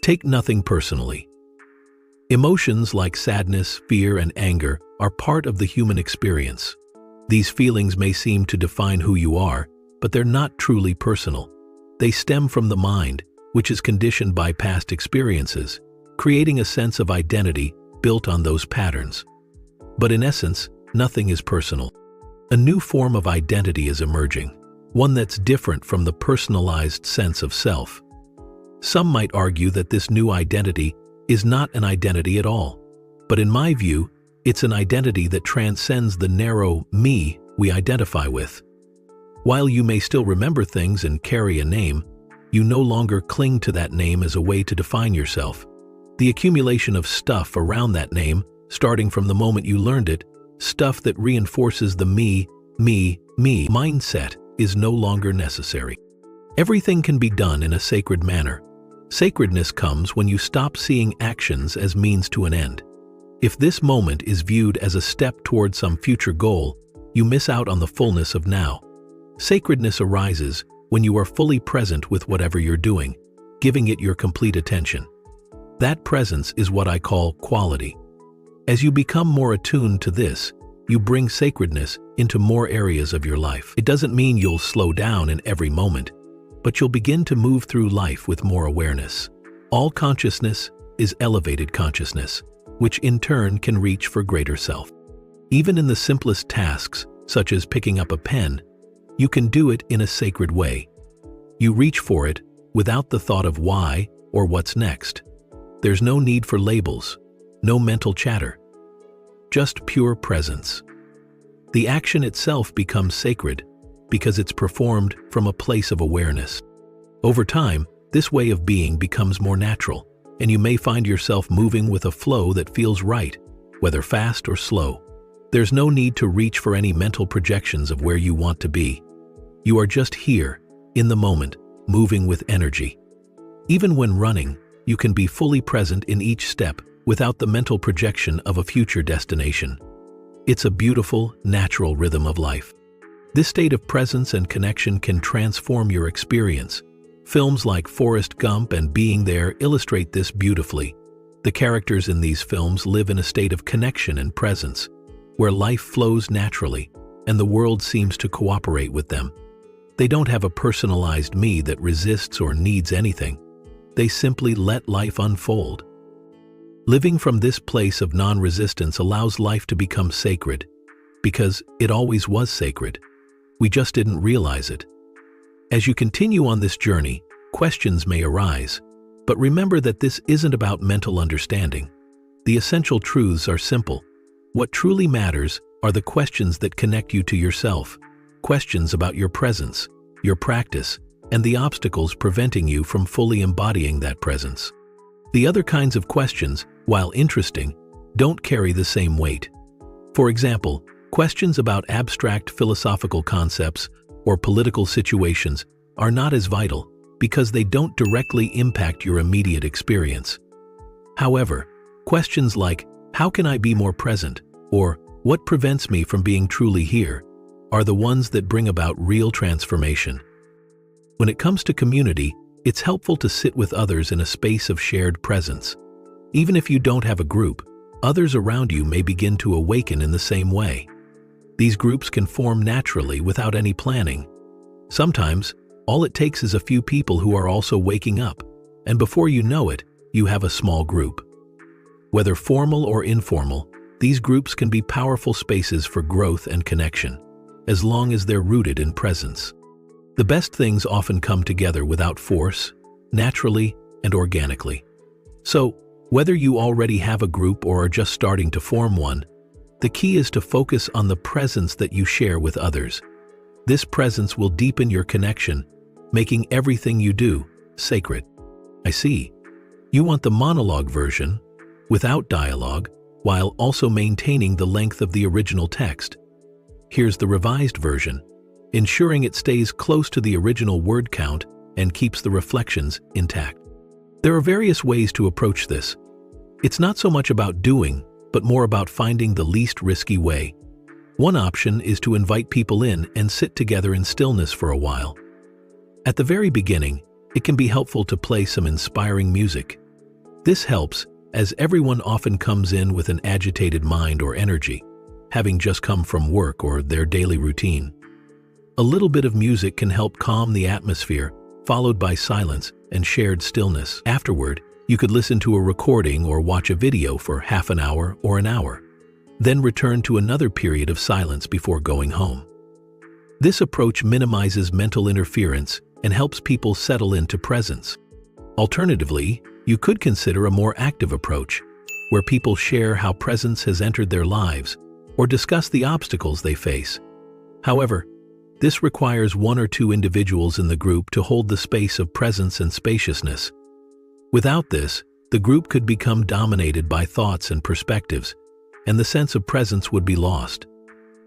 Take nothing personally. Emotions like sadness, fear, and anger are part of the human experience. These feelings may seem to define who you are, but they're not truly personal. They stem from the mind, which is conditioned by past experiences, creating a sense of identity built on those patterns. But in essence, nothing is personal. A new form of identity is emerging, one that's different from the personalized sense of self. Some might argue that this new identity is not an identity at all, but in my view, it's an identity that transcends the narrow me we identify with. While you may still remember things and carry a name, you no longer cling to that name as a way to define yourself. The accumulation of stuff around that name, starting from the moment you learned it, stuff that reinforces the me mindset, is no longer necessary. Everything can be done in a sacred manner. Sacredness comes when you stop seeing actions as means to an end. If this moment is viewed as a step toward some future goal, you miss out on the fullness of now. Sacredness arises when you are fully present with whatever you're doing, giving it your complete attention. That presence is what I call quality. As you become more attuned to this, you bring sacredness into more areas of your life. It doesn't mean you'll slow down in every moment, but you'll begin to move through life with more awareness. All consciousness is elevated consciousness, which in turn can reach for greater self. Even in the simplest tasks, such as picking up a pen, you can do it in a sacred way. You reach for it without the thought of why or what's next. There's no need for labels, no mental chatter, just pure presence. The action itself becomes sacred because it's performed from a place of awareness. Over time, this way of being becomes more natural, and you may find yourself moving with a flow that feels right, whether fast or slow. There's no need to reach for any mental projections of where you want to be. You are just here, in the moment, moving with energy. Even when running, you can be fully present in each step without the mental projection of a future destination. It's a beautiful, natural rhythm of life. This state of presence and connection can transform your experience. Films like Forrest Gump and Being There illustrate this beautifully. The characters in these films live in a state of connection and presence, where life flows naturally and the world seems to cooperate with them. They don't have a personalized me that resists or needs anything. They simply let life unfold. Living from this place of non-resistance allows life to become sacred, because it always was sacred. We just didn't realize it. As you continue on this journey, questions may arise, but remember that this isn't about mental understanding. The essential truths are simple. What truly matters are the questions that connect you to yourself, questions about your presence, your practice, and the obstacles preventing you from fully embodying that presence. The other kinds of questions, while interesting, don't carry the same weight. For example, questions about abstract philosophical concepts or political situations are not as vital because they don't directly impact your immediate experience. However, questions like, "How can I be more present?" or "What prevents me from being truly here?" are the ones that bring about real transformation. When it comes to community, it's helpful to sit with others in a space of shared presence. Even if you don't have a group, others around you may begin to awaken in the same way. These groups can form naturally without any planning. Sometimes, all it takes is a few people who are also waking up, and before you know it, you have a small group. Whether formal or informal, these groups can be powerful spaces for growth and connection, as long as they're rooted in presence. The best things often come together without force, naturally and organically. So, whether you already have a group or are just starting to form one, the key is to focus on the presence that you share with others. This presence will deepen your connection, making everything you do sacred. I see. You want the monologue version, without dialogue, while also maintaining the length of the original text. Here's the revised version, ensuring it stays close to the original word count and keeps the reflections intact. There are various ways to approach this. It's not so much about doing, but more about finding the least risky way. One option is to invite people in and sit together in stillness for a while. At the very beginning, it can be helpful to play some inspiring music, This helps, as everyone often comes in with an agitated mind or energy, having just come from work or their daily routine. A little bit of music can help calm the atmosphere, followed by silence and shared stillness. Afterward, you could listen to a recording or watch a video for half an hour or an hour, then return to another period of silence before going home. This approach minimizes mental interference and helps people settle into presence. Alternatively, you could consider a more active approach, where people share how presence has entered their lives or discuss the obstacles they face. However, this requires one or two individuals in the group to hold the space of presence and spaciousness. Without this, the group could become dominated by thoughts and perspectives, and the sense of presence would be lost.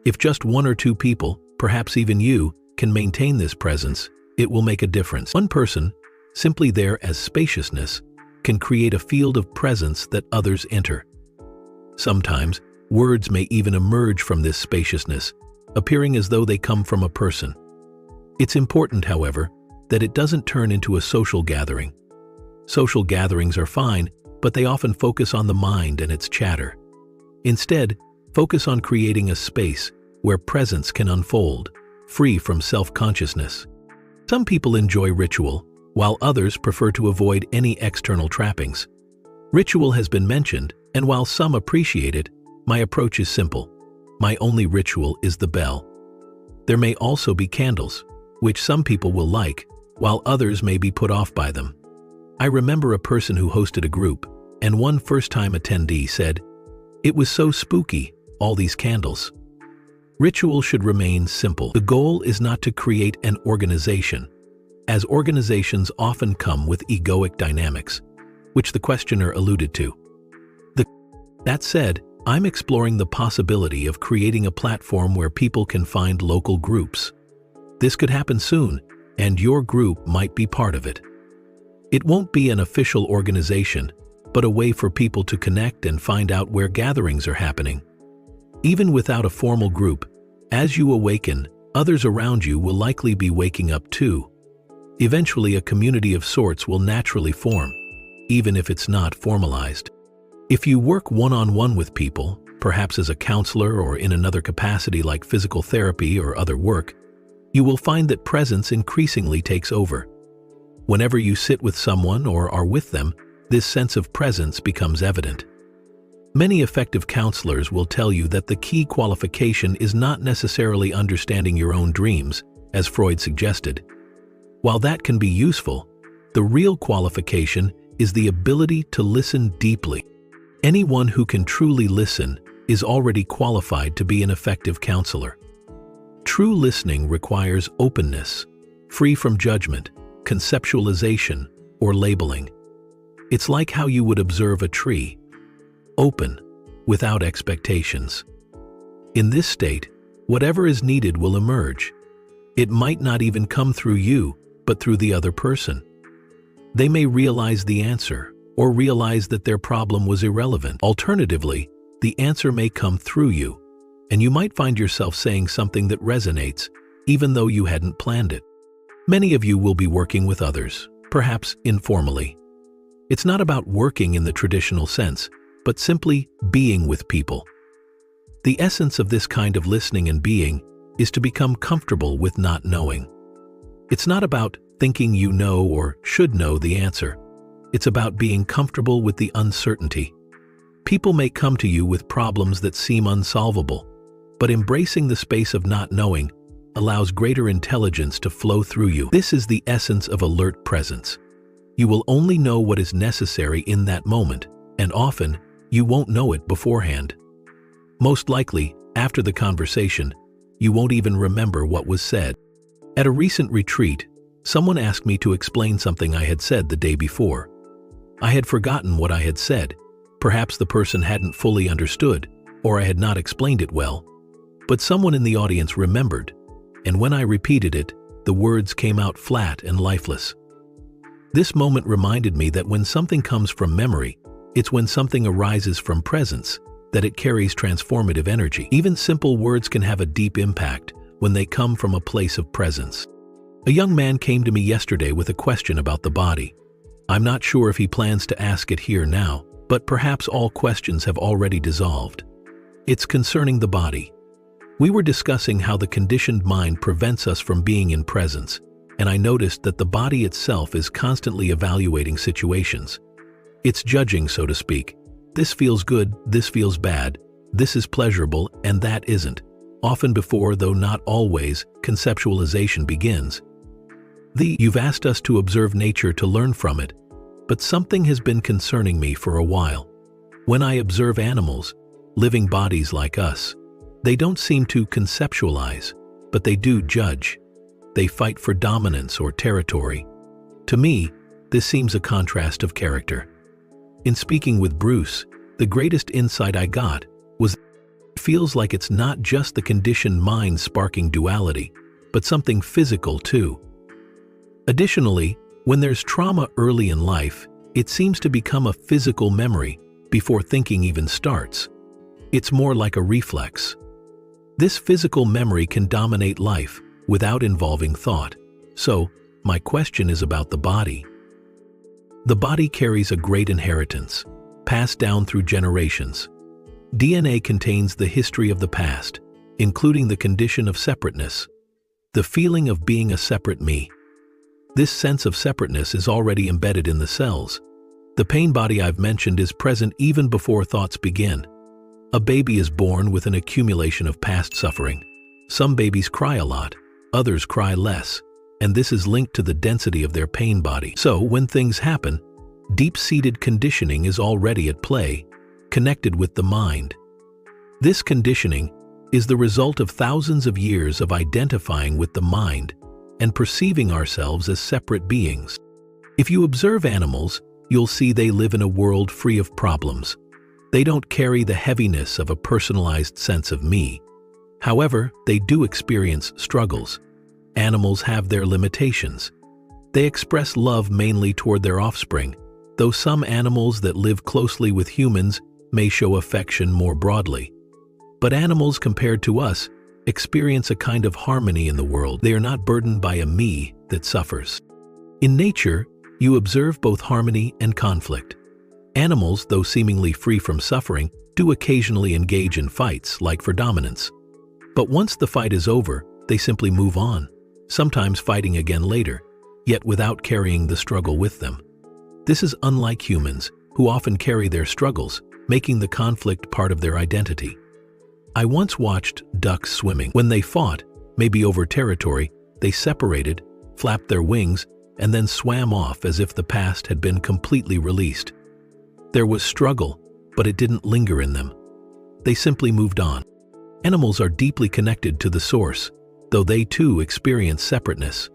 If just one or two people, perhaps even you, can maintain this presence, it will make a difference. One person, simply there as spaciousness, can create a field of presence that others enter. Sometimes, words may even emerge from this spaciousness, appearing as though they come from a person. It's important, however, that it doesn't turn into a social gathering. Social gatherings are fine, but they often focus on the mind and its chatter. Instead, focus on creating a space where presence can unfold, free from self-consciousness. Some people enjoy ritual, while others prefer to avoid any external trappings. Ritual has been mentioned, and while some appreciate it, my approach is simple. My only ritual is the bell. There may also be candles, which some people will like, while others may be put off by them. I remember a person who hosted a group, and one first-time attendee said, "It was so spooky, all these candles." Ritual should remain simple. The goal is not to create an organization, as organizations often come with egoic dynamics, which the questioner alluded to. That said, I'm exploring the possibility of creating a platform where people can find local groups. This could happen soon, and your group might be part of it. It won't be an official organization, but a way for people to connect and find out where gatherings are happening. Even without a formal group, as you awaken, others around you will likely be waking up too. Eventually, a community of sorts will naturally form, even if it's not formalized. If you work one-on-one with people, perhaps as a counselor or in another capacity like physical therapy or other work, you will find that presence increasingly takes over. Whenever you sit with someone or are with them, this sense of presence becomes evident. Many effective counselors will tell you that the key qualification is not necessarily understanding your own dreams, as Freud suggested. While that can be useful, the real qualification is the ability to listen deeply. Anyone who can truly listen is already qualified to be an effective counselor. True listening requires openness, free from judgment, conceptualization, or labeling. It's like how you would observe a tree, open, without expectations. In this state, whatever is needed will emerge. It might not even come through you, but through the other person. They may realize the answer, or realize that their problem was irrelevant. Alternatively, the answer may come through you, and you might find yourself saying something that resonates, even though you hadn't planned it. Many of you will be working with others, perhaps informally. It's not about working in the traditional sense, but simply being with people. The essence of this kind of listening and being is to become comfortable with not knowing. It's not about thinking you know or should know the answer. It's about being comfortable with the uncertainty. People may come to you with problems that seem unsolvable, but embracing the space of not knowing allows greater intelligence to flow through you. This is the essence of alert presence. You will only know what is necessary in that moment, and often, you won't know it beforehand. Most likely, after the conversation, you won't even remember what was said. At a recent retreat, someone asked me to explain something I had said the day before. I had forgotten what I had said. Perhaps the person hadn't fully understood, or I had not explained it well. But someone in the audience remembered, and when I repeated it, the words came out flat and lifeless. This moment reminded me that when something comes from memory, it's when something arises from presence that it carries transformative energy. Even simple words can have a deep impact when they come from a place of presence. A young man came to me yesterday with a question about the body. I'm not sure if he plans to ask it here now, but perhaps all questions have already dissolved. It's concerning the body. We were discussing how the conditioned mind prevents us from being in presence, and I noticed that the body itself is constantly evaluating situations. It's judging, so to speak. This feels good, this feels bad, this is pleasurable, and that isn't. Often before, though not always, conceptualization begins. You've asked us to observe nature to learn from it, but something has been concerning me for a while. When I observe animals, living bodies like us, they don't seem to conceptualize, but they do judge. They fight for dominance or territory. To me, this seems a contrast of character. In speaking with Bruce, the greatest insight I got was that it feels like it's not just the conditioned mind sparking duality, but something physical too. Additionally, when there's trauma early in life, it seems to become a physical memory before thinking even starts. It's more like a reflex. This physical memory can dominate life without involving thought. So, my question is about the body. The body carries a great inheritance, passed down through generations. DNA contains the history of the past, including the condition of separateness, the feeling of being a separate me. This sense of separateness is already embedded in the cells. The pain body I've mentioned is present even before thoughts begin. A baby is born with an accumulation of past suffering. Some babies cry a lot, others cry less, and this is linked to the density of their pain body. So, when things happen, deep-seated conditioning is already at play, connected with the mind. This conditioning is the result of thousands of years of identifying with the mind and perceiving ourselves as separate beings. If you observe animals, you'll see they live in a world free of problems. They don't carry the heaviness of a personalized sense of me. However, they do experience struggles. Animals have their limitations. They express love mainly toward their offspring, though some animals that live closely with humans may show affection more broadly. But animals, compared to us, experience a kind of harmony in the world. They are not burdened by a me that suffers. In nature, you observe both harmony and conflict. Animals, though seemingly free from suffering, do occasionally engage in fights, like for dominance. But once the fight is over, they simply move on, sometimes fighting again later, yet without carrying the struggle with them. This is unlike humans, who often carry their struggles, making the conflict part of their identity. I once watched ducks swimming. When they fought, maybe over territory, they separated, flapped their wings, and then swam off as if the past had been completely released. There was struggle, but it didn't linger in them. They simply moved on. Animals are deeply connected to the source, though they too experience separateness.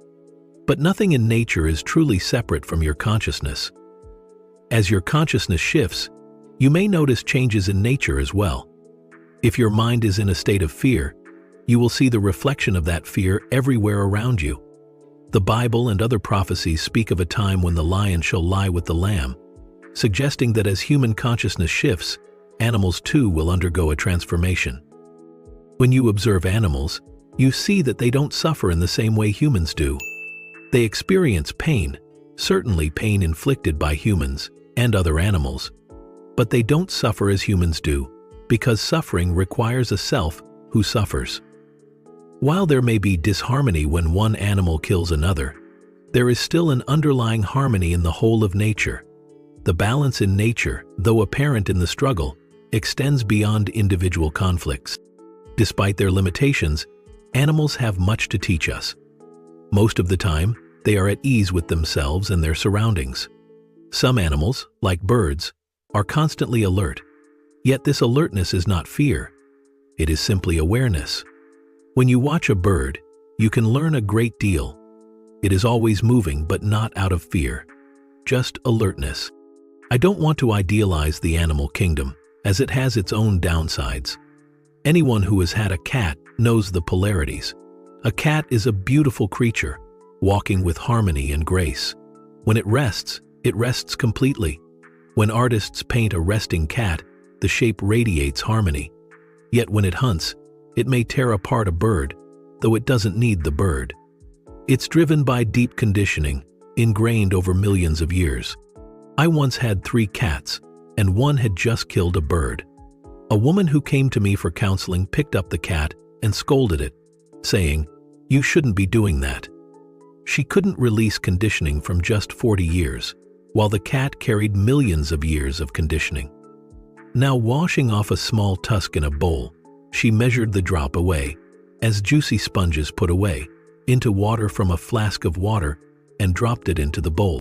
But nothing in nature is truly separate from your consciousness. As your consciousness shifts, you may notice changes in nature as well. If your mind is in a state of fear, you will see the reflection of that fear everywhere around you. The Bible and other prophecies speak of a time when the lion shall lie with the lamb, suggesting that as human consciousness shifts, animals too will undergo a transformation. When you observe animals, you see that they don't suffer in the same way humans do. They experience pain, certainly pain inflicted by humans and other animals, but they don't suffer as humans do, because suffering requires a self who suffers. While there may be disharmony when one animal kills another, there is still an underlying harmony in the whole of nature. The balance in nature, though apparent in the struggle, extends beyond individual conflicts. Despite their limitations, animals have much to teach us. Most of the time, they are at ease with themselves and their surroundings. Some animals, like birds, are constantly alert. Yet this alertness is not fear. It is simply awareness. When you watch a bird, you can learn a great deal. It is always moving, but not out of fear. Just alertness. I don't want to idealize the animal kingdom, as it has its own downsides. Anyone who has had a cat knows the polarities. A cat is a beautiful creature, walking with harmony and grace. When it rests completely. When artists paint a resting cat, the shape radiates harmony. Yet when it hunts, it may tear apart a bird, though it doesn't need the bird. It's driven by deep conditioning, ingrained over millions of years. I once had 3 cats, and one had just killed a bird. A woman who came to me for counseling picked up the cat and scolded it, saying, "You shouldn't be doing that." She couldn't release conditioning from just 40 years, while the cat carried millions of years of conditioning. Now, washing off a small tusk in a bowl, she measured the drop away, as juicy sponges put away, into water from a flask of water and dropped it into the bowl.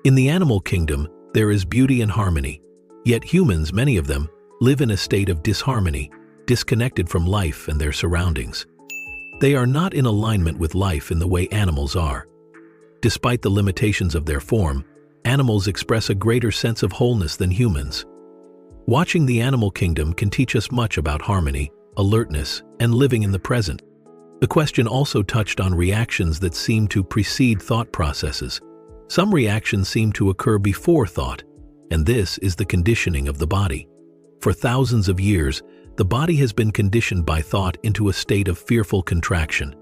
In the animal kingdom, there is beauty and harmony, yet humans, many of them, live in a state of disharmony, disconnected from life and their surroundings. They are not in alignment with life in the way animals are. Despite the limitations of their form, animals express a greater sense of wholeness than humans. Watching the animal kingdom can teach us much about harmony, alertness, and living in the present. The question also touched on reactions that seem to precede thought processes. Some reactions seem to occur before thought, and this is the conditioning of the body. For thousands of years, the body has been conditioned by thought into a state of fearful contraction.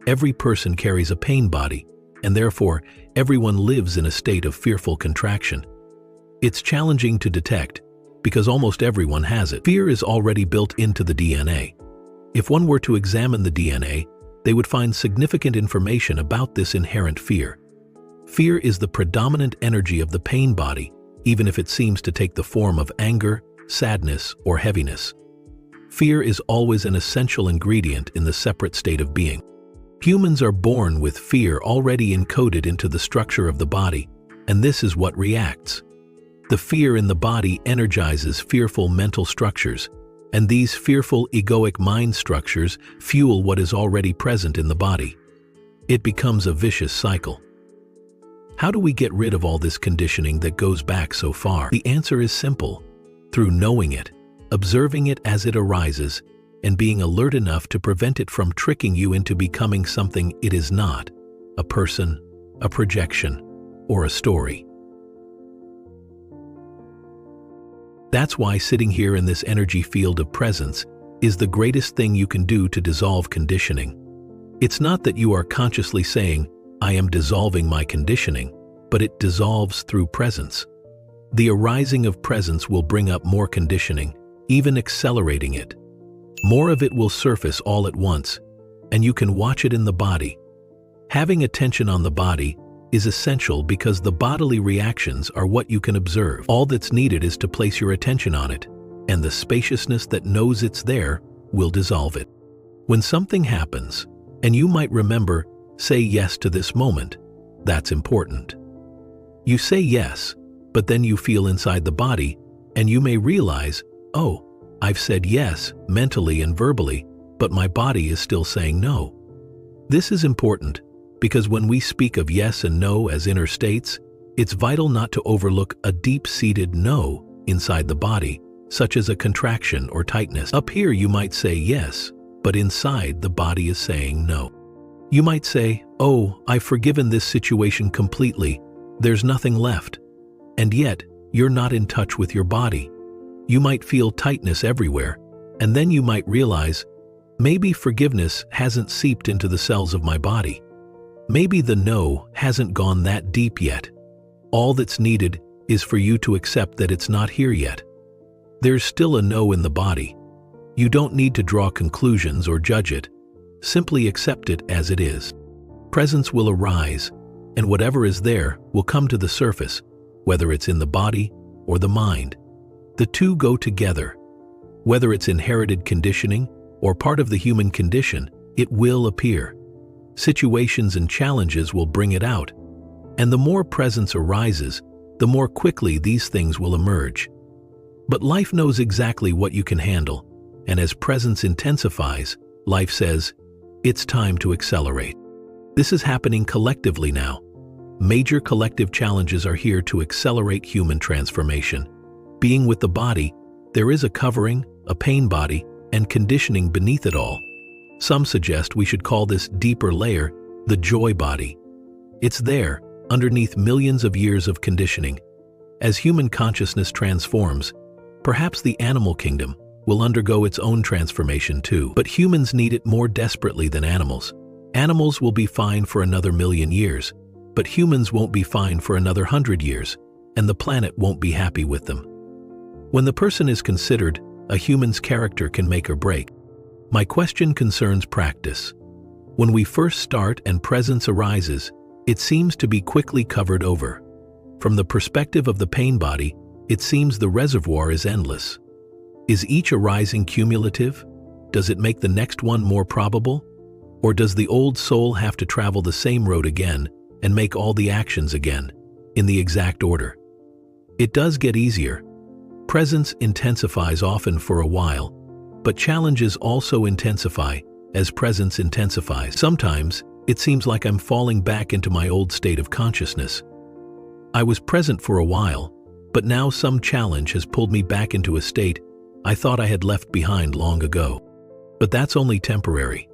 Every person carries a pain body, and therefore everyone lives in a state of fearful contraction. It's challenging to detect, because almost everyone has it. Fear is already built into the DNA. If one were to examine the DNA, they would find significant information about this inherent fear. Fear is the predominant energy of the pain body, even if it seems to take the form of anger, sadness, or heaviness. Fear is always an essential ingredient in the separate state of being. Humans are born with fear already encoded into the structure of the body, and this is what reacts. The fear in the body energizes fearful mental structures, and these fearful egoic mind structures fuel what is already present in the body. It becomes a vicious cycle. How do we get rid of all this conditioning that goes back so far? The answer is simple: through knowing it, observing it as it arises, and being alert enough to prevent it from tricking you into becoming something it is not: a person, a projection, or a story. That's why sitting here in this energy field of presence is the greatest thing you can do to dissolve conditioning. It's not that you are consciously saying, "I am dissolving my conditioning," but it dissolves through presence. The arising of presence will bring up more conditioning, even accelerating it. More of it will surface all at once, and you can watch it in the body. Having attention on the body is essential because the bodily reactions are what you can observe. All that's needed is to place your attention on it, and the spaciousness that knows it's there will dissolve it. When something happens, and you might remember, say yes to this moment, that's important. You say yes, but then you feel inside the body, and you may realize, oh, I've said yes mentally and verbally, but my body is still saying no. This is important because when we speak of yes and no as inner states, it's vital not to overlook a deep-seated no inside the body, such as a contraction or tightness. Up here you might say yes, but inside the body is saying no. You might say, "Oh, I've forgiven this situation completely. There's nothing left." And yet, you're not in touch with your body. You might feel tightness everywhere, and then you might realize, maybe forgiveness hasn't seeped into the cells of my body. Maybe the no hasn't gone that deep yet. All that's needed is for you to accept that it's not here yet. There's still a no in the body. You don't need to draw conclusions or judge it. Simply accept it as it is. Presence will arise, and whatever is there will come to the surface, whether it's in the body or the mind. The two go together. Whether it's inherited conditioning or part of the human condition, it will appear. Situations and challenges will bring it out, and the more presence arises, the more quickly these things will emerge. But life knows exactly what you can handle, and as presence intensifies, life says, it's time to accelerate. This is happening collectively now. Major collective challenges are here to accelerate human transformation. Being with the body, there is a covering, a pain body, and conditioning beneath it all. Some suggest we should call this deeper layer the joy body. It's there, underneath millions of years of conditioning. As human consciousness transforms, perhaps the animal kingdom will undergo its own transformation too. But humans need it more desperately than animals. Animals will be fine for another 1,000,000 years, but humans won't be fine for another 100 years. and the planet won't be happy with them. When the person is considered, a human's character can make or break. My question concerns practice. When we first start and presence arises, it seems to be quickly covered over. From the perspective of the pain body, it seems the reservoir is endless. Is each arising cumulative? Does it make the next one more probable? Or does the old soul have to travel the same road again and make all the actions again, in the exact order? It does get easier. Presence intensifies often for a while, but challenges also intensify as presence intensifies. Sometimes, it seems like I'm falling back into my old state of consciousness. I was present for a while, but now some challenge has pulled me back into a state I thought I had left behind long ago. But that's only temporary.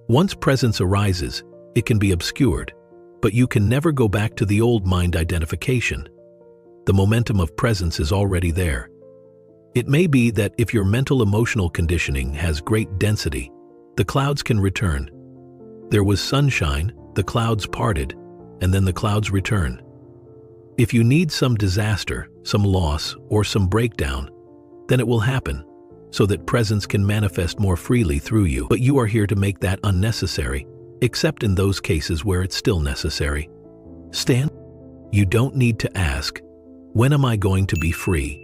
Once presence arises, it can be obscured, but you can never go back to the old mind identification. The momentum of presence is already there. It may be that if your mental-emotional conditioning has great density, the clouds can return. There was sunshine, the clouds parted, and then the clouds return. If you need some disaster, some loss, or some breakdown, then it will happen, so that presence can manifest more freely through you. But you are here to make that unnecessary, except in those cases where it's still necessary. Stan, you don't need to ask, when am I going to be free?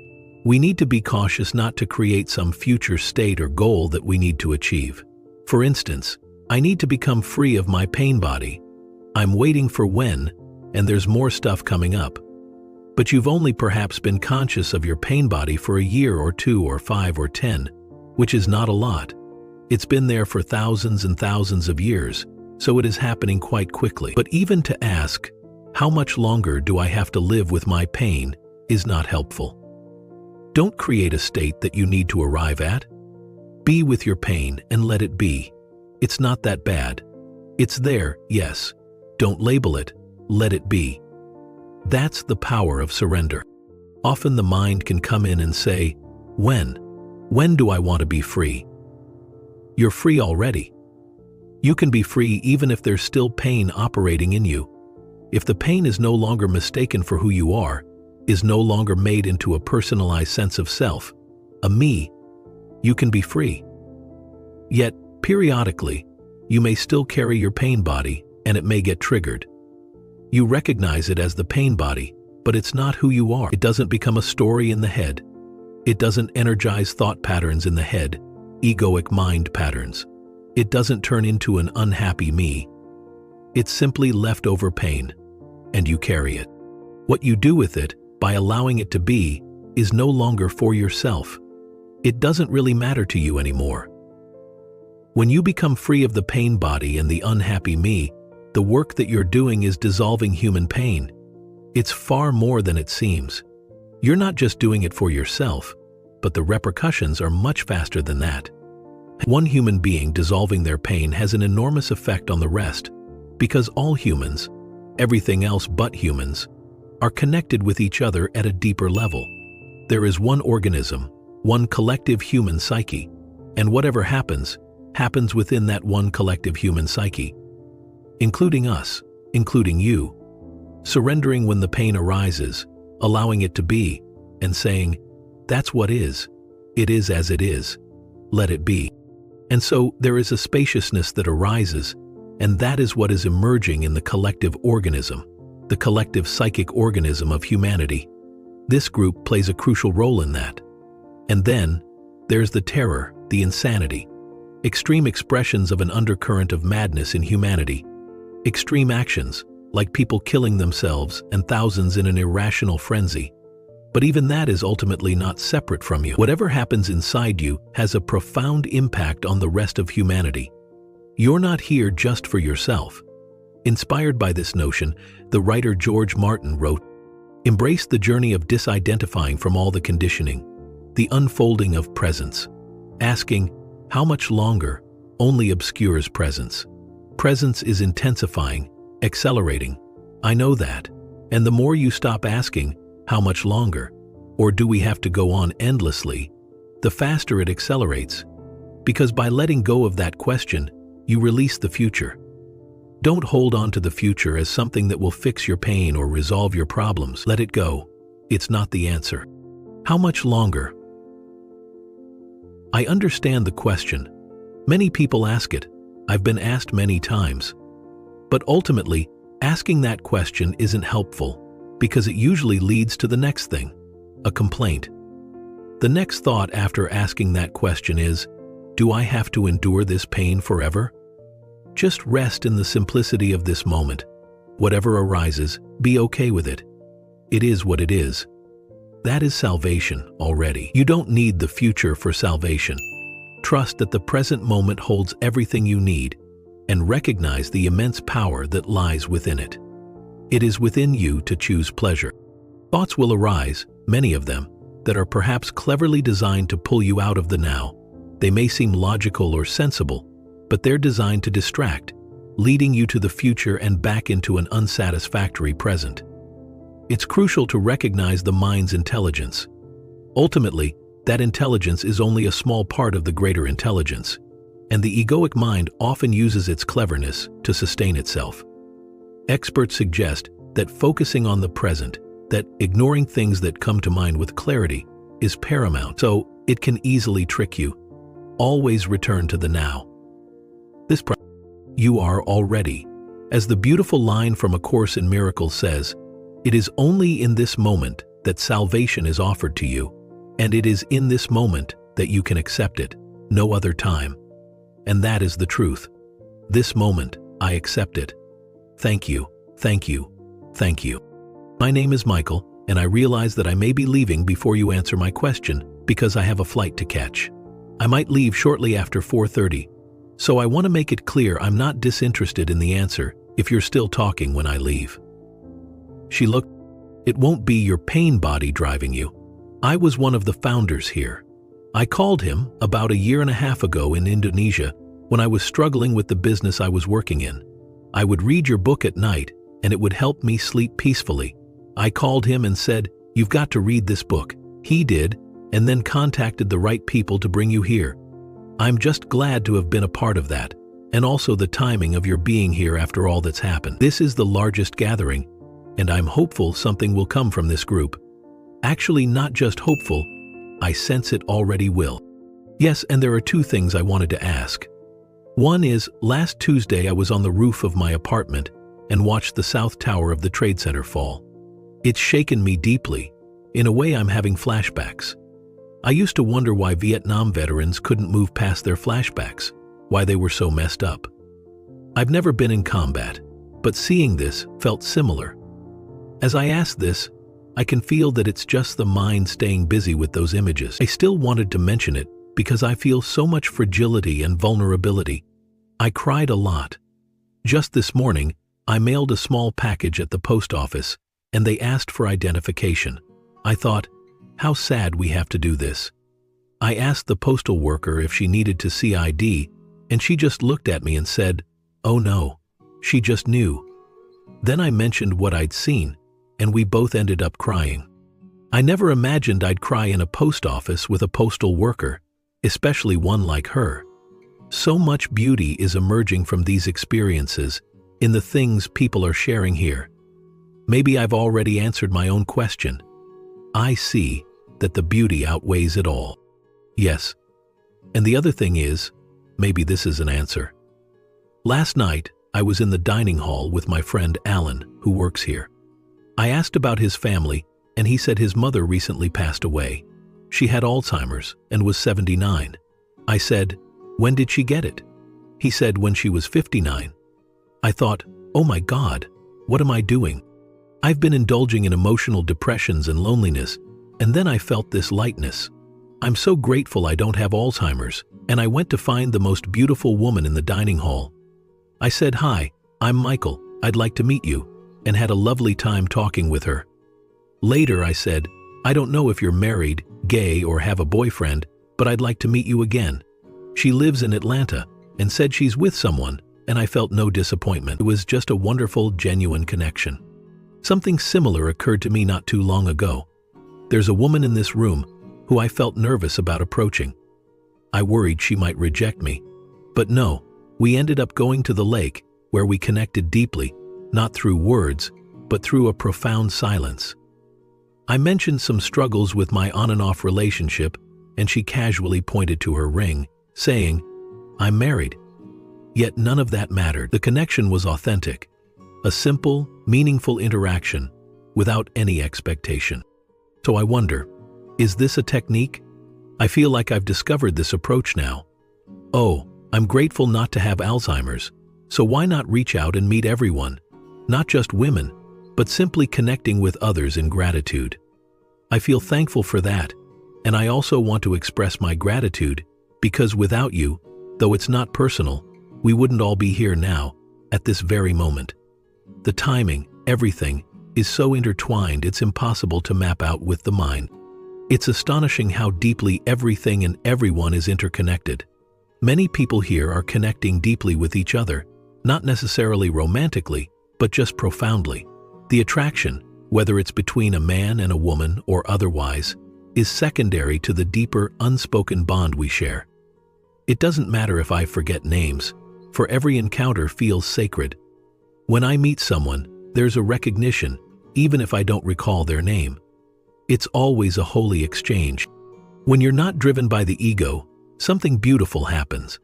We need to be cautious not to create some future state or goal that we need to achieve. For instance, I need to become free of my pain body. I'm waiting for when, and there's more stuff coming up. But you've only perhaps been conscious of your pain body for a year or 2 or 5 or 10, which is not a lot. It's been there for thousands and thousands of years, so it is happening quite quickly. But even to ask, how much longer do I have to live with my pain, is not helpful. Don't create a state that you need to arrive at. Be with your pain and let it be. It's not that bad. It's there, yes. Don't label it, let it be. That's the power of surrender. Often the mind can come in and say, when? When do I want to be free? You're free already. You can be free even if there's still pain operating in you. If the pain is no longer mistaken for who you are, is no longer made into a personalized sense of self, a me, you can be free. Yet, periodically, you may still carry your pain body and it may get triggered. You recognize it as the pain body, but it's not who you are. It doesn't become a story in the head. It doesn't energize thought patterns in the head, egoic mind patterns. It doesn't turn into an unhappy me. It's simply leftover pain, and you carry it. What you do with it, by allowing it to be, is no longer for yourself. It doesn't really matter to you anymore. When you become free of the pain body and the unhappy me, the work that you're doing is dissolving human pain. It's far more than it seems. You're not just doing it for yourself, but the repercussions are much faster than that. One human being dissolving their pain has an enormous effect on the rest, because all humans, everything else but humans, are connected with each other at a deeper level. There is one organism, one collective human psyche, and whatever happens, happens within that one collective human psyche. Including us, including you. Surrendering when the pain arises, allowing it to be, and saying, that's what is. It is as it is. Let it be. And so there is a spaciousness that arises, and that is what is emerging in the collective organism, the collective psychic organism of humanity. This group plays a crucial role in that. And then, there's the terror, the insanity, extreme expressions of an undercurrent of madness in humanity. Extreme actions, like people killing themselves and thousands in an irrational frenzy. But even that is ultimately not separate from you. Whatever happens inside you has a profound impact on the rest of humanity. You're not here just for yourself. Inspired by this notion, the writer George Martin wrote, "Embrace the journey of disidentifying from all the conditioning, the unfolding of presence. Asking, how much longer, only obscures presence. Presence is intensifying, accelerating. I know that. And the more you stop asking, how much longer, or do we have to go on endlessly, the faster it accelerates. Because by letting go of that question, you release the future. Don't hold on to the future as something that will fix your pain or resolve your problems. Let it go. It's not the answer. How much longer? I understand the question. Many people ask it. I've been asked many times. But ultimately, asking that question isn't helpful because it usually leads to the next thing, a complaint. The next thought after asking that question is, do I have to endure this pain forever? Just rest in the simplicity of this moment. Whatever arises, be okay with it. It is what it is. That is salvation already. You don't need the future for salvation. Trust that the present moment holds everything you need and recognize the immense power that lies within it. It is within you to choose pleasure. Thoughts will arise, many of them, that are perhaps cleverly designed to pull you out of the now. They may seem logical or sensible, but they're designed to distract, leading you to the future and back into an unsatisfactory present. It's crucial to recognize the mind's intelligence. Ultimately, that intelligence is only a small part of the greater intelligence, and the egoic mind often uses its cleverness to sustain itself. Experts suggest that focusing on the present, that ignoring things that come to mind with clarity, is paramount, so it can easily trick you. Always return to the now. You are already. As the beautiful line from A Course in Miracles says, it is only in this moment that salvation is offered to you, and it is in this moment that you can accept it, no other time. And that is the truth. This moment, I accept it. Thank you, thank you, thank you. My name is Michael, and I realize that I may be leaving before you answer my question because I have a flight to catch. I might leave shortly after 4:30, so I want to make it clear I'm not disinterested in the answer if you're still talking when I leave. She looked. It won't be your pain body driving you. I was one of the founders here. I called him about 1.5 years ago in Indonesia when I was struggling with the business I was working in. I would read your book at night, and it would help me sleep peacefully. I called him and said, "You've got to read this book." He did, and then contacted the right people to bring you here. I'm just glad to have been a part of that, and also the timing of your being here after all that's happened. This is the largest gathering, and I'm hopeful something will come from this group. Actually, not just hopeful, I sense it already will. Yes, and there are 2 things I wanted to ask. One is, last Tuesday I was on the roof of my apartment and watched the South Tower of the Trade Center fall. It's shaken me deeply. In a way, I'm having flashbacks. I used to wonder why Vietnam veterans couldn't move past their flashbacks, why they were so messed up. I've never been in combat, but seeing this felt similar. As I ask this, I can feel that it's just the mind staying busy with those images. I still wanted to mention it because I feel so much fragility and vulnerability. I cried a lot. Just this morning, I mailed a small package at the post office, and they asked for identification. I thought, how sad we have to do this. I asked the postal worker if she needed to see ID, and she just looked at me and said, "Oh no." She just knew. Then I mentioned what I'd seen, and we both ended up crying. I never imagined I'd cry in a post office with a postal worker, especially one like her. So much beauty is emerging from these experiences in the things people are sharing here. Maybe I've already answered my own question. I see that the beauty outweighs it all. Yes. And the other thing is, maybe this is an answer. Last night, I was in the dining hall with my friend Alan, who works here. I asked about his family, and he said his mother recently passed away. She had Alzheimer's and was 79. I said, "When did she get it?" He said when she was 59. I thought, oh my God, what am I doing? I've been indulging in emotional depressions and loneliness, and then I felt this lightness. I'm so grateful I don't have Alzheimer's, and I went to find the most beautiful woman in the dining hall. I said, "Hi, I'm Michael, I'd like to meet you," and had a lovely time talking with her. Later I said, "I don't know if you're married, gay, or have a boyfriend, but I'd like to meet you again." She lives in Atlanta and said she's with someone, and I felt no disappointment. It was just a wonderful, genuine connection. Something similar occurred to me not too long ago. There's a woman in this room who I felt nervous about approaching. I worried she might reject me. But no, we ended up going to the lake, where we connected deeply, not through words, but through a profound silence. I mentioned some struggles with my on and off relationship, and she casually pointed to her ring, saying, "I'm married." Yet none of that mattered. The connection was authentic. A simple, meaningful interaction, without any expectation. So I wonder, is this a technique? I feel like I've discovered this approach now. Oh, I'm grateful not to have Alzheimer's, so why not reach out and meet everyone? Not just women, but simply connecting with others in gratitude. I feel thankful for that, and I also want to express my gratitude because without you, though it's not personal, we wouldn't all be here now, at this very moment. The timing, everything, is so intertwined it's impossible to map out with the mind. It's astonishing how deeply everything and everyone is interconnected. Many people here are connecting deeply with each other, not necessarily romantically, but just profoundly. The attraction, whether it's between a man and a woman or otherwise, is secondary to the deeper, unspoken bond we share. It doesn't matter if I forget names, for every encounter feels sacred. When I meet someone, there's a recognition, even if I don't recall their name. It's always a holy exchange. When you're not driven by the ego, something beautiful happens.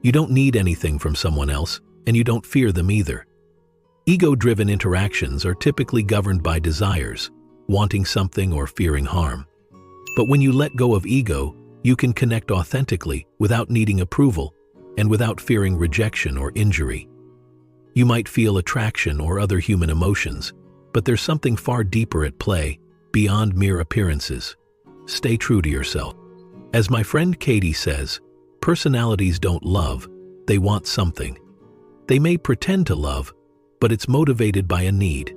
You don't need anything from someone else, and you don't fear them either. Ego-driven interactions are typically governed by desires, wanting something or fearing harm. But when you let go of ego, you can connect authentically without needing approval and without fearing rejection or injury. You might feel attraction or other human emotions, but there's something far deeper at play, beyond mere appearances. Stay true to yourself. As my friend Katie says, personalities don't love, they want something. They may pretend to love, but it's motivated by a need.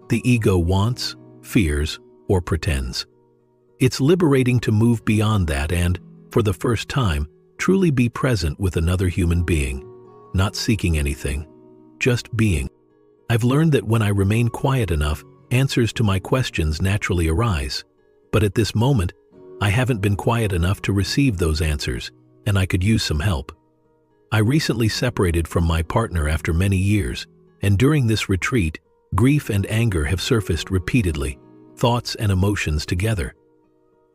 The ego wants, fears, or pretends. It's liberating to move beyond that and, for the first time, truly be present with another human being, not seeking anything, just being. I've learned that when I remain quiet enough, answers to my questions naturally arise. But at this moment, I haven't been quiet enough to receive those answers, and I could use some help. I recently separated from my partner after many years, and during this retreat, grief and anger have surfaced repeatedly, thoughts and emotions together.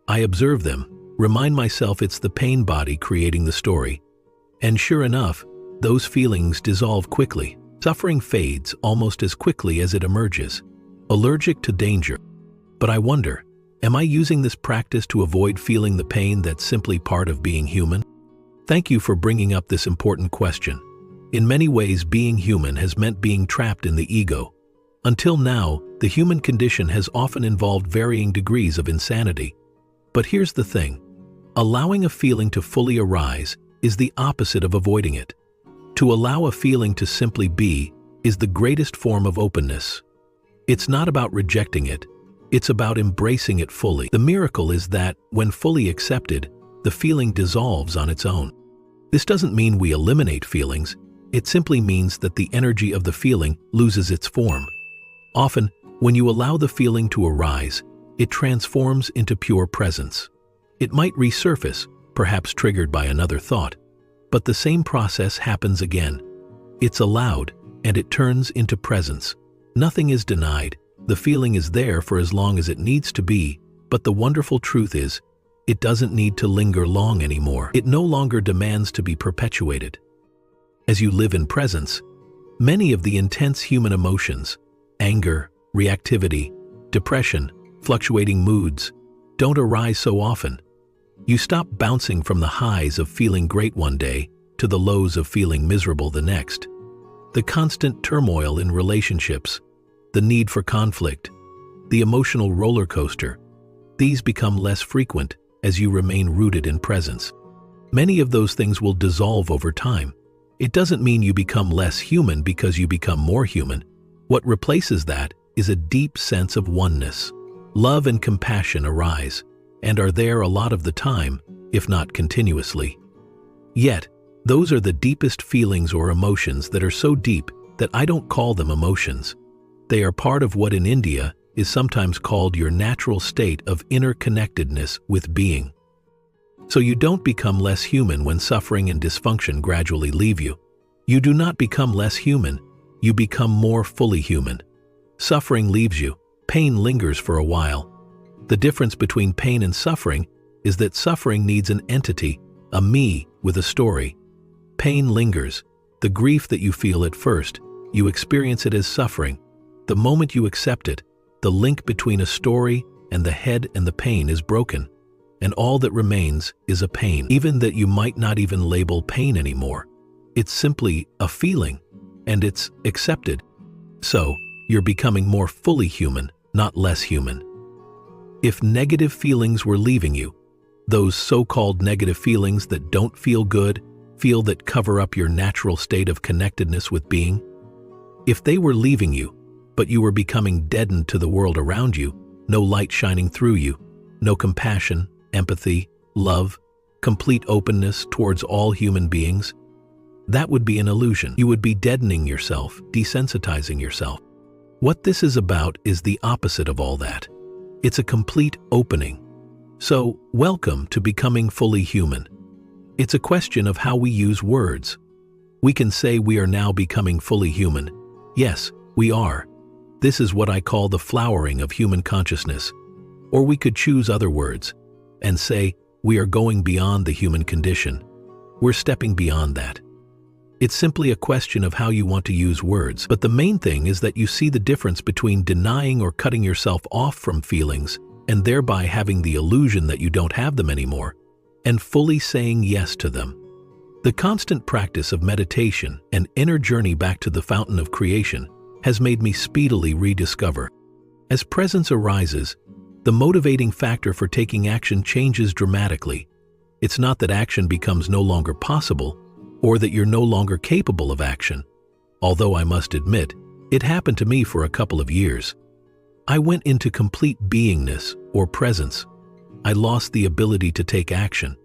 I observe them, remind myself it's the pain body creating the story, and sure enough, those feelings dissolve quickly. Suffering fades almost as quickly as it emerges, allergic to danger. But I wonder, am I using this practice to avoid feeling the pain that's simply part of being human? Thank you for bringing up this important question. In many ways, being human has meant being trapped in the ego. Until now, the human condition has often involved varying degrees of insanity. But here's the thing. Allowing a feeling to fully arise is the opposite of avoiding it. To allow a feeling to simply be is the greatest form of openness. It's not about rejecting it, it's about embracing it fully. The miracle is that, when fully accepted, the feeling dissolves on its own. This doesn't mean we eliminate feelings, it simply means that the energy of the feeling loses its form. Often, when you allow the feeling to arise, it transforms into pure presence. It might resurface, perhaps triggered by another thought, but the same process happens again. It's allowed, and it turns into presence. Nothing is denied. The feeling is there for as long as it needs to be, but the wonderful truth is, it doesn't need to linger long anymore. It no longer demands to be perpetuated. As you live in presence, many of the intense human emotions, anger, reactivity, depression, fluctuating moods, don't arise so often. You stop bouncing from the highs of feeling great one day to the lows of feeling miserable the next. The constant turmoil in relationships, the need for conflict, the emotional roller coaster, these become less frequent as you remain rooted in presence. Many of those things will dissolve over time. It doesn't mean you become less human because you become more human. What replaces that is a deep sense of oneness. Love and compassion arise, and are there a lot of the time, if not continuously. Yet, those are the deepest feelings or emotions that are so deep that I don't call them emotions. They are part of what in India is sometimes called your natural state of interconnectedness with being. So you don't become less human when suffering and dysfunction gradually leave you. You do not become less human, you become more fully human. Suffering leaves you, pain lingers for a while, The difference between pain and suffering is that suffering needs an entity, a me with a story. Pain lingers. The grief that you feel at first, you experience it as suffering. The moment you accept it, the link between a story and the head and the pain is broken, and all that remains is a pain, even that you might not even label pain anymore. It's simply a feeling, and it's accepted. So, you're becoming more fully human, not less human. If negative feelings were leaving you, those so-called negative feelings that don't feel good, feel that cover up your natural state of connectedness with being, if they were leaving you, but you were becoming deadened to the world around you, no light shining through you, no compassion, empathy, love, complete openness towards all human beings, that would be an illusion. You would be deadening yourself, desensitizing yourself. What this is about is the opposite of all that. It's a complete opening. So, welcome to becoming fully human. It's a question of how we use words. We can say we are now becoming fully human. Yes, we are. This is what I call the flowering of human consciousness. Or we could choose other words and say we are going beyond the human condition. We're stepping beyond that. It's simply a question of how you want to use words, but the main thing is that you see the difference between denying or cutting yourself off from feelings and thereby having the illusion that you don't have them anymore, and fully saying yes to them. The constant practice of meditation and inner journey back to the fountain of creation has made me speedily rediscover. As presence arises, the motivating factor for taking action changes dramatically. It's not that action becomes no longer possible, or that you're no longer capable of action. Although I must admit, it happened to me for a couple of years. I went into complete beingness, or presence. I lost the ability to take action.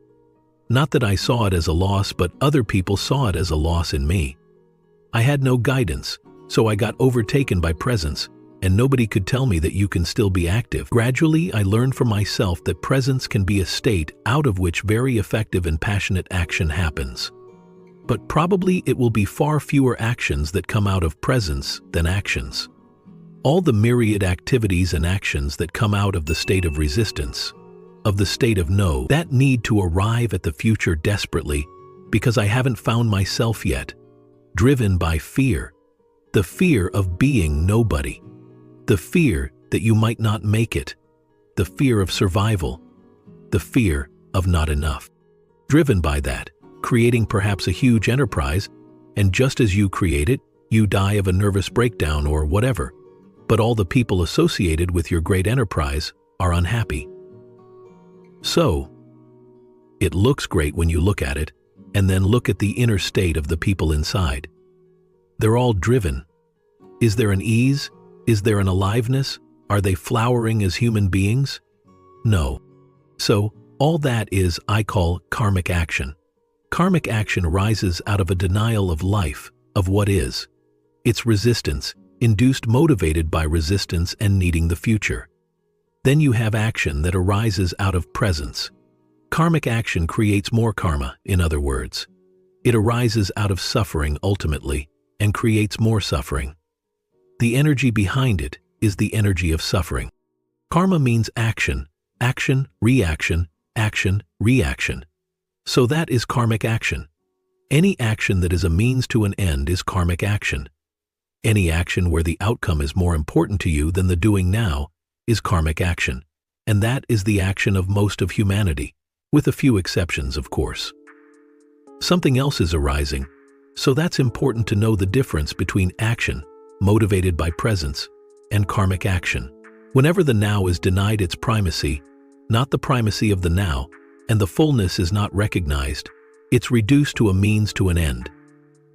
Not that I saw it as a loss, but other people saw it as a loss in me. I had no guidance, so I got overtaken by presence, and nobody could tell me that you can still be active. Gradually, I learned for myself that presence can be a state out of which very effective and passionate action happens. But probably it will be far fewer actions that come out of presence than actions. All the myriad activities and actions that come out of the state of resistance, of the state of no, that need to arrive at the future desperately because I haven't found myself yet, driven by fear, the fear of being nobody, the fear that you might not make it, the fear of survival, the fear of not enough. Driven by that, creating perhaps a huge enterprise, and just as you create it, you die of a nervous breakdown or whatever, but all the people associated with your great enterprise are unhappy. So, it looks great when you look at it, and then look at the inner state of the people inside. They're all driven. Is there an ease? Is there an aliveness? Are they flowering as human beings? No. So, all that is, I call, karmic action. Karmic action rises out of a denial of life, of what is. It's resistance, induced motivated by resistance and needing the future. Then you have action that arises out of presence. Karmic action creates more karma, in other words. It arises out of suffering ultimately, and creates more suffering. The energy behind it is the energy of suffering. Karma means action, action, reaction, action, reaction. So that is karmic action. Any action that is a means to an end is karmic action. Any action where the outcome is more important to you than the doing now is karmic action. And that is the action of most of humanity, with a few exceptions, of course. Something else is arising, so that's important to know the difference between action, motivated by presence, and karmic action. Whenever the now is denied its primacy, not the primacy of the now, and the fullness is not recognized, it's reduced to a means to an end.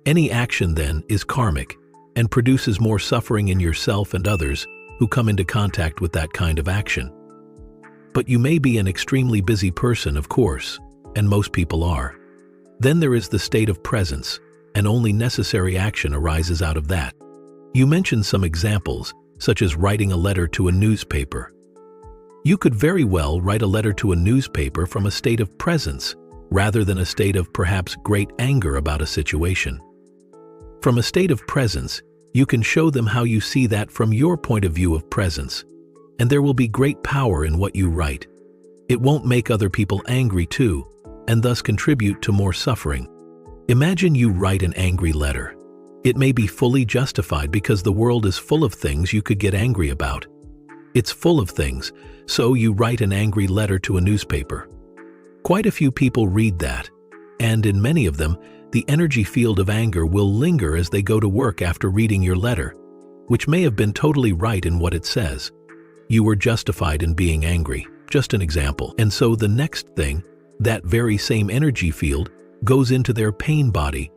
Any action then is karmic and produces more suffering in yourself and others who come into contact with that kind of action. But you may be an extremely busy person, of course, and most people are. Then there is the state of presence, and only necessary action arises out of that. You mentioned some examples, such as writing a letter to a newspaper. You could very well write a letter to a newspaper from a state of presence, rather than a state of perhaps great anger about a situation. From a state of presence, you can show them how you see that from your point of view of presence. and there will be great power in what you write. It won't make other people angry too, and thus contribute to more suffering. Imagine you write an angry letter. It may be fully justified because the world is full of things you could get angry about. It's full of things, so you write an angry letter to a newspaper. Quite a few people read that, and in many of them, the energy field of anger will linger as they go to work after reading your letter, which may have been totally right in what it says. You were justified in being angry, just an example. And so the next thing, that very same energy field, goes into their pain body,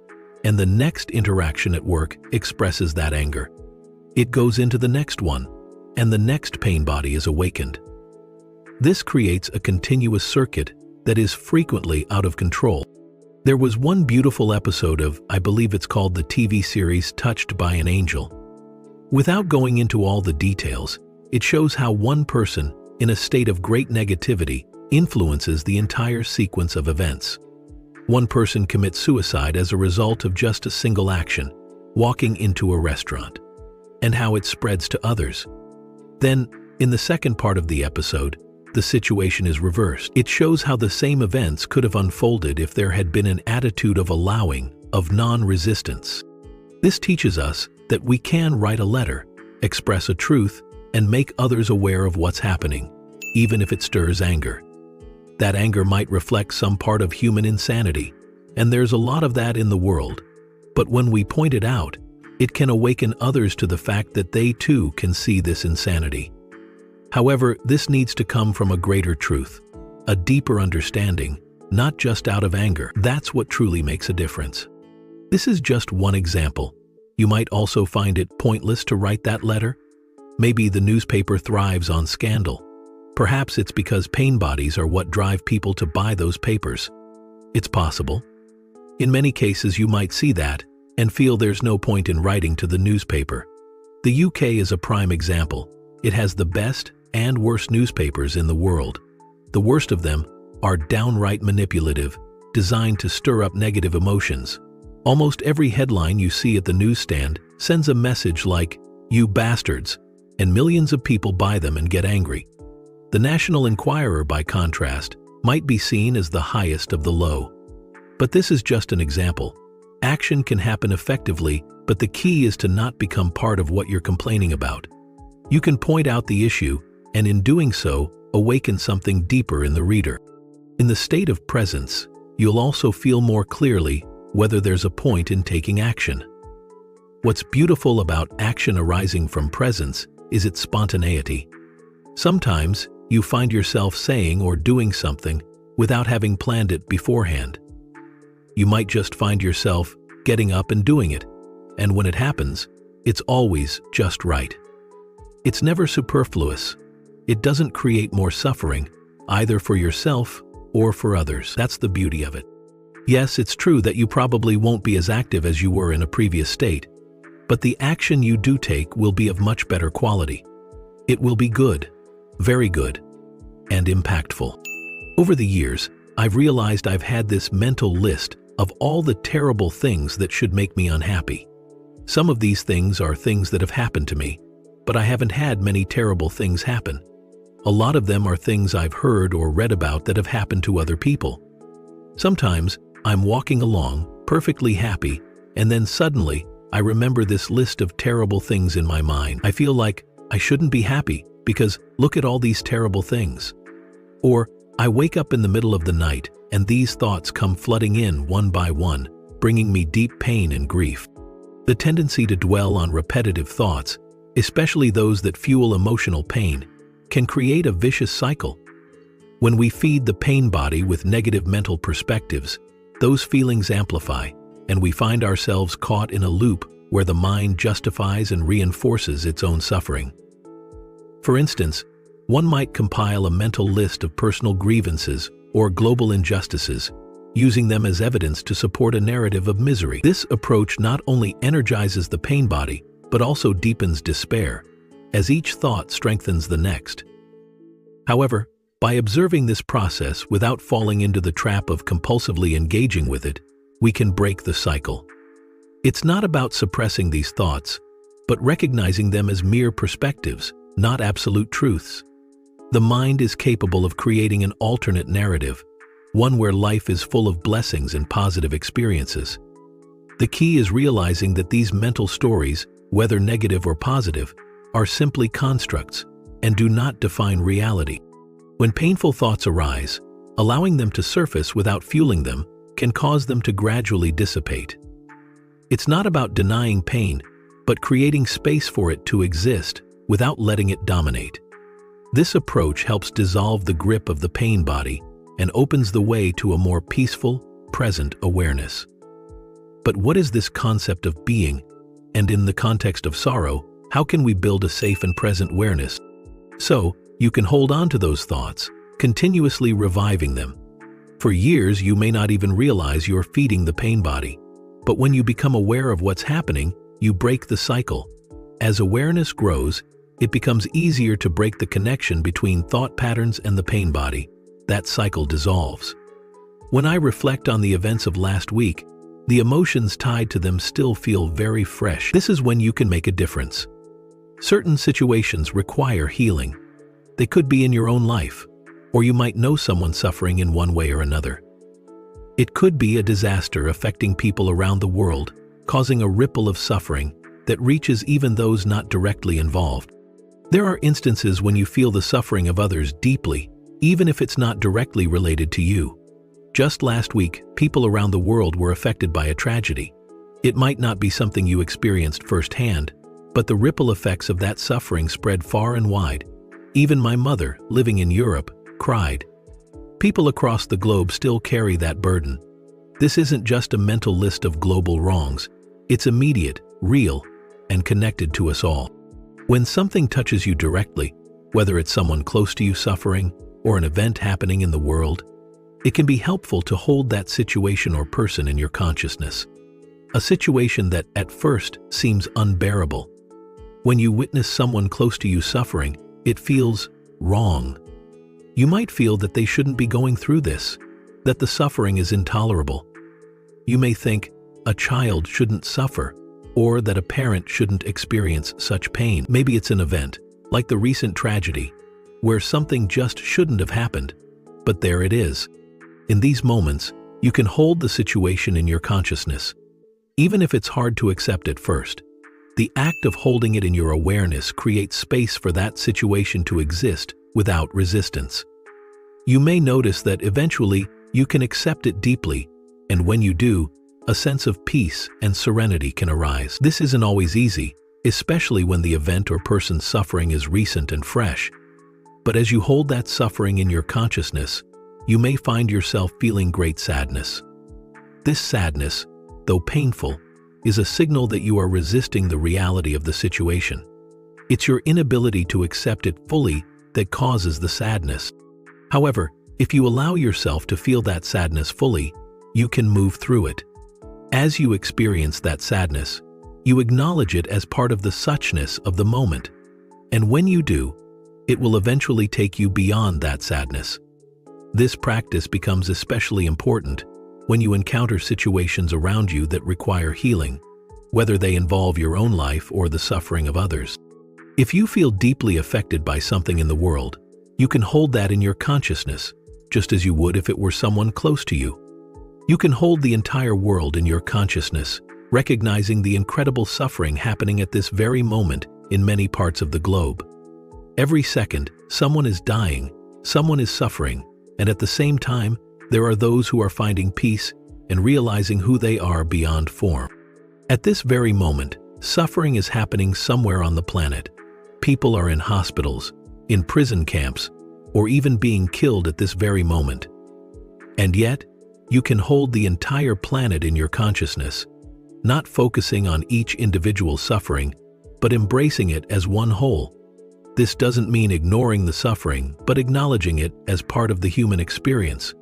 and the next interaction at work expresses that anger. It goes into the next one, and the next pain body is awakened. This creates a continuous circuit that is frequently out of control. There was one beautiful episode of, I believe it's called the TV series Touched by an Angel. Without going into all the details, it shows how one person, in a state of great negativity, influences the entire sequence of events. One person commits suicide as a result of just a single action, walking into a restaurant, and how it spreads to others. Then, in the second part of the episode, the situation is reversed. It shows how the same events could have unfolded if there had been an attitude of allowing, of non-resistance. This teaches us that we can write a letter, express a truth, and make others aware of what's happening, even if it stirs anger. That anger might reflect some part of human insanity, and there's a lot of that in the world. But when we point it out, it can awaken others to the fact that they too can see this insanity. However, this needs to come from a greater truth, a deeper understanding, not just out of anger. That's what truly makes a difference. This is just one example. You might also find it pointless to write that letter. Maybe the newspaper thrives on scandal. Perhaps it's because pain bodies are what drive people to buy those papers. It's possible. In many cases, you might see that and feel there's no point in writing to the newspaper. The UK is a prime example. It has the best and worst newspapers in the world. The worst of them are downright manipulative, designed to stir up negative emotions. Almost every headline you see at the newsstand sends a message like, "You bastards," and millions of people buy them and get angry. The National Enquirer, by contrast, might be seen as the highest of the low. But this is just an example. Action can happen effectively, but the key is to not become part of what you're complaining about. You can point out the issue, and in doing so, awaken something deeper in the reader. In the state of presence, you'll also feel more clearly whether there's a point in taking action. What's beautiful about action arising from presence is its spontaneity. Sometimes, you find yourself saying or doing something without having planned it beforehand. You might just find yourself getting up and doing it, and when it happens, it's always just right. It's never superfluous. It doesn't create more suffering, either for yourself or for others. That's the beauty of it. Yes, it's true that you probably won't be as active as you were in a previous state, but the action you do take will be of much better quality. It will be good, very good, and impactful. Over the years, I've realized I've had this mental list of all the terrible things that should make me unhappy. Some of these things are things that have happened to me, but I haven't had many terrible things happen. A lot of them are things I've heard or read about that have happened to other people. Sometimes I'm walking along, perfectly happy, and then suddenly I remember this list of terrible things in my mind. I feel like I shouldn't be happy because look at all these terrible things. Or I wake up in the middle of the night and these thoughts come flooding in one by one, bringing me deep pain and grief. The tendency to dwell on repetitive thoughts, especially those that fuel emotional pain, can create a vicious cycle. When we feed the pain body with negative mental perspectives, those feelings amplify, and we find ourselves caught in a loop where the mind justifies and reinforces its own suffering. For instance, one might compile a mental list of personal grievances or global injustices, using them as evidence to support a narrative of misery. This approach not only energizes the pain body, but also deepens despair, as each thought strengthens the next. However, by observing this process without falling into the trap of compulsively engaging with it, we can break the cycle. It's not about suppressing these thoughts, but recognizing them as mere perspectives, not absolute truths. The mind is capable of creating an alternate narrative, one where life is full of blessings and positive experiences. The key is realizing that these mental stories, whether negative or positive, are simply constructs and do not define reality. When painful thoughts arise, allowing them to surface without fueling them can cause them to gradually dissipate. It's not about denying pain, but creating space for it to exist without letting it dominate. This approach helps dissolve the grip of the pain body and opens the way to a more peaceful, present awareness. But what is this concept of being? And in the context of sorrow, how can we build a safe and present awareness so you can hold on to those thoughts, continuously reviving them? For years, you may not even realize you're feeding the pain body. But when you become aware of what's happening, you break the cycle. As awareness grows, it becomes easier to break the connection between thought patterns and the pain body. That cycle dissolves. When I reflect on the events of last week, the emotions tied to them still feel very fresh. This is when you can make a difference. Certain situations require healing. They could be in your own life, or you might know someone suffering in one way or another. It could be a disaster affecting people around the world, causing a ripple of suffering that reaches even those not directly involved. There are instances when you feel the suffering of others deeply, even if it's not directly related to you. Just last week, people around the world were affected by a tragedy. It might not be something you experienced firsthand, but the ripple effects of that suffering spread far and wide. Even my mother, living in Europe, cried. People across the globe still carry that burden. This isn't just a mental list of global wrongs. It's immediate, real, and connected to us all. When something touches you directly, whether it's someone close to you suffering or an event happening in the world, it can be helpful to hold that situation or person in your consciousness. A situation that at first seems unbearable. When you witness someone close to you suffering, it feels wrong. You might feel that they shouldn't be going through this, that the suffering is intolerable. You may think a child shouldn't suffer, or that a parent shouldn't experience such pain. Maybe it's an event, like the recent tragedy, where something just shouldn't have happened, but there it is. In these moments, you can hold the situation in your consciousness, even if it's hard to accept at first. The act of holding it in your awareness creates space for that situation to exist without resistance. You may notice that eventually you can accept it deeply, and when you do, a sense of peace and serenity can arise. This isn't always easy, especially when the event or person's suffering is recent and fresh. But as you hold that suffering in your consciousness, you may find yourself feeling great sadness. This sadness, though painful, is a signal that you are resisting the reality of the situation. It's your inability to accept it fully that causes the sadness. However, if you allow yourself to feel that sadness fully, you can move through it. As you experience that sadness, you acknowledge it as part of the suchness of the moment. And when you do, it will eventually take you beyond that sadness. This practice becomes especially important when you encounter situations around you that require healing, whether they involve your own life or the suffering of others. If you feel deeply affected by something in the world, you can hold that in your consciousness, just as you would if it were someone close to you. You can hold the entire world in your consciousness, recognizing the incredible suffering happening at this very moment in many parts of the globe. Every second, someone is dying, someone is suffering, and at the same time, there are those who are finding peace and realizing who they are beyond form. At this very moment, suffering is happening somewhere on the planet. People are in hospitals, in prison camps, or even being killed at this very moment. And yet, you can hold the entire planet in your consciousness, not focusing on each individual suffering, but embracing it as one whole. This doesn't mean ignoring the suffering, but acknowledging it as part of the human experience,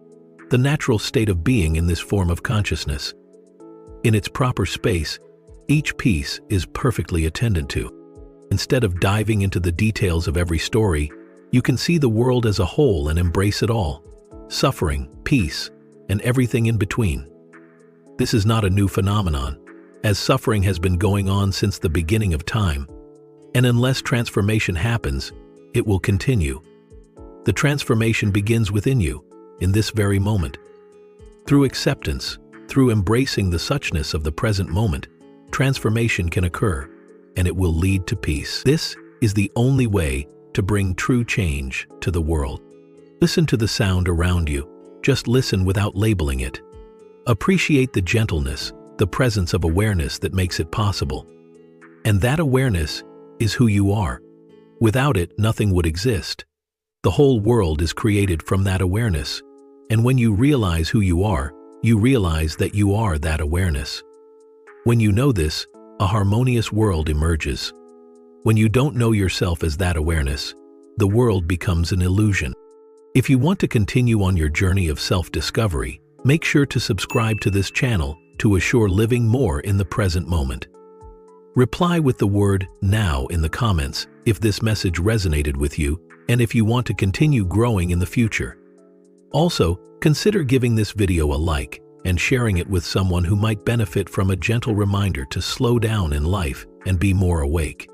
the natural state of being in this form of consciousness. In its proper space, each piece is perfectly attended to. Instead of diving into the details of every story, you can see the world as a whole and embrace it all: suffering, peace, and everything in between. This is not a new phenomenon, as suffering has been going on since the beginning of time. And unless transformation happens, it will continue. The transformation begins within you, in this very moment. Through acceptance, through embracing the suchness of the present moment, transformation can occur, and it will lead to peace. This is the only way to bring true change to the world. Listen to the sound around you. Just listen without labeling it. Appreciate the gentleness, the presence of awareness that makes it possible. And that awareness is who you are. Without it, nothing would exist. The whole world is created from that awareness. And when you realize who you realize that you are that awareness. When you know this, a harmonious world emerges. When you don't know yourself as that awareness, the world becomes an illusion. If you want to continue on your journey of self-discovery, make sure to subscribe to this channel to assure living more in the present moment. Reply with the word "now" in the comments if this message resonated with you and if you want to continue growing in the future. Also, consider giving this video a like and sharing it with someone who might benefit from a gentle reminder to slow down in life and be more awake.